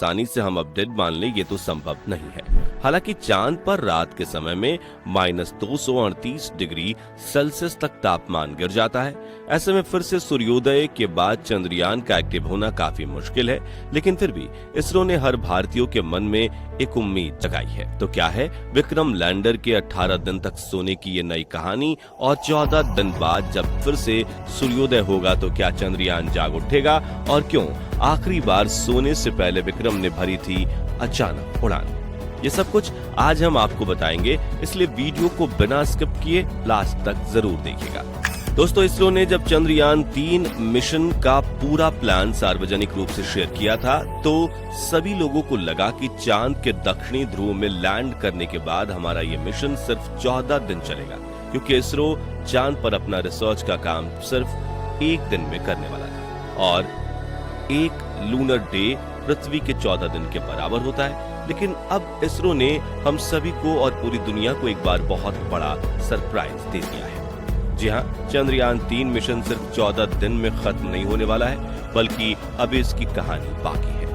आसानी से हम अपडेट मान लें ये तो संभव नहीं है। हालांकि चांद पर रात के समय में -238 डिग्री सेल्सियस तक तापमान गिर जाता है। ऐसे में फिर से सूर्योदय के बाद चंद्रयान का एक्टिव होना काफी मुश्किल है, लेकिन फिर भी इसरो ने हर भारतीय के मन में एक उम्मीद जगाई है। तो क्या है विक्रम लैंडर के 18 दिन तक सोने की ये नई कहानी, और 14 दिन बाद जब फिर से सूर्योदय होगा तो क्या चंद्रयान जाग उठेगा, और क्यों आखिरी बार सोने से पहले विक्रम ने भरी थी अचानक उड़ान। ये सब कुछ आज हम आपको बताएंगे, इसलिए वीडियो को बिना स्किप किए लास्ट तक जरूर देखिएगा। दोस्तों, इसरो ने जब चंद्रयान 3 मिशन का पूरा प्लान सार्वजनिक रूप से शेयर किया था तो सभी लोगों को लगा कि चांद के दक्षिणी ध्रुव में लैंड करने के बाद हमारा ये मिशन सिर्फ 14 दिन चलेगा, क्योंकि इसरो चांद पर अपना रिसर्च का काम सिर्फ 1 दिन में करने वाला था और एक लूनर डे पृथ्वी के 14 दिन के बराबर होता है। लेकिन अब इसरो ने हम सभी को और पूरी दुनिया को एक बार बहुत बड़ा सरप्राइज दे दिया है। जी हाँ, चंद्रयान 3 मिशन सिर्फ 14 दिन में खत्म नहीं होने वाला है, बल्कि अभी इसकी कहानी बाकी है।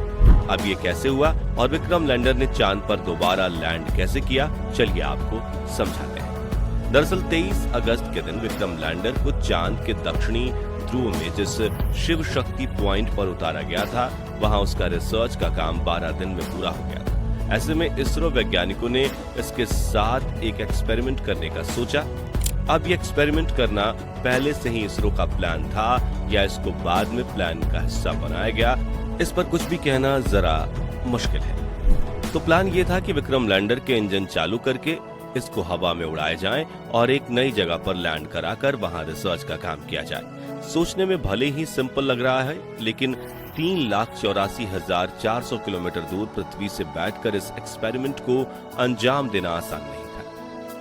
अब ये कैसे हुआ और विक्रम लैंडर ने चांद पर दोबारा लैंड कैसे किया, चलिए आपको समझाते हैं। दरअसल 23 अगस्त के दिन विक्रम लैंडर को चांद के दक्षिणी ध्रुव में जिस शिव शक्ति पॉइंट पर उतारा गया था, वहां उसका रिसर्च का काम 12 दिन में पूरा हो गया था। ऐसे में इसरो वैज्ञानिकों ने इसके साथ एक एक्सपेरिमेंट करने का सोचा। अब ये एक्सपेरिमेंट करना पहले से ही इसरो का प्लान था या इसको बाद में प्लान का हिस्सा बनाया गया, इस पर कुछ भी कहना जरा मुश्किल है। तो प्लान ये था कि विक्रम लैंडर के इंजन चालू करके इसको हवा में उड़ाए जाएं और एक नई जगह पर लैंड कराकर वहां रिसर्च का काम किया जाए। सोचने में भले ही सिंपल लग रहा है, लेकिन 3,84,400 किलोमीटर दूर पृथ्वी से बैठकर इस एक्सपेरिमेंट को अंजाम देना आसान नहीं था।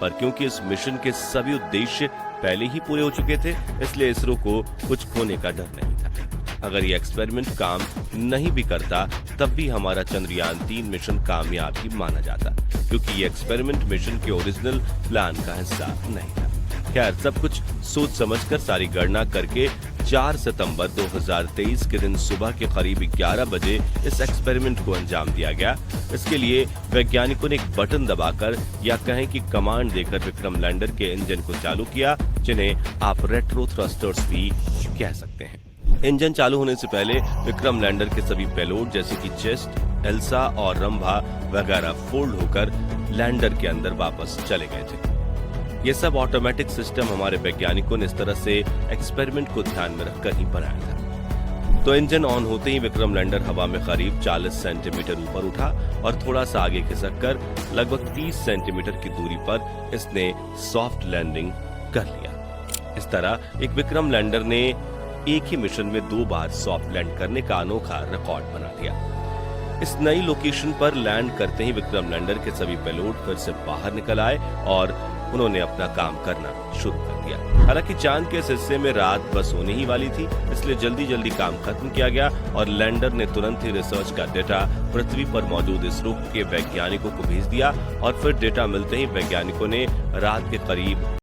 पर क्योंकि इस मिशन के सभी उद्देश्य पहले ही पूरे हो चुके थे, इसलिए इसरो को कुछ खोने का डर नहीं था। अगर ये एक्सपेरिमेंट काम नहीं भी करता, तब भी हमारा चंद्रयान 3 मिशन कामयाब ही माना जाता, क्योंकि ये एक्सपेरिमेंट मिशन के ओरिजिनल प्लान का हिस्सा नहीं था। खैर, सब कुछ सोच समझकर सारी गणना करके 4 सितंबर 2023 के दिन सुबह के करीब 11 बजे इस एक्सपेरिमेंट को अंजाम दिया गया। इसके लिए वैज्ञानिकों ने एक बटन दबाकर या कहें कि कमांड देकर विक्रम लैंडर के इंजन को चालू किया, जिन्हें आप रेट्रो थ्रस्टर्स भी कह सकते हैं। इंजन चालू होने से पहले विक्रम लैंडर के सभी पेलोड जैसे कि चेस्ट, एल्सा और रंभा वगैरह फोल्ड होकर लैंडर के अंदर वापस चले गए थे। ये सब ऑटोमेटिक सिस्टम हमारे वैज्ञानिकों ने इस तरह से एक्सपेरिमेंट को ध्यान में रखकर ही बनाया था। तो इंजन ऑन होते ही विक्रम लैंडर हवा में करीब 40 सेंटीमीटर ऊपर उठा और थोड़ा सा आगे खिसक कर लगभग 30 सेंटीमीटर की दूरी पर इसने सॉफ्ट लैंडिंग कर लिया। इस तरह एक विक्रम लैंडर ने एक ही मिशन में 2 बार सॉफ्ट लैंड करने का अनोखा रिकॉर्ड बना दिया। इस नई लोकेशन पर लैंड करते ही विक्रम लैंडर के सभी पेलोड फिर से बाहर निकल आए और उन्होंने अपना काम करना शुरू कर दिया। हालांकि चांद के इस हिस्से में रात बस होने ही वाली थी, इसलिए जल्दी जल्दी काम खत्म किया गया और लैंडर ने तुरंत ही रिसर्च का डेटा पृथ्वी पर मौजूद इसरो के वैज्ञानिकों को भेज दिया और फिर डेटा मिलते ही वैज्ञानिकों ने रात के करीब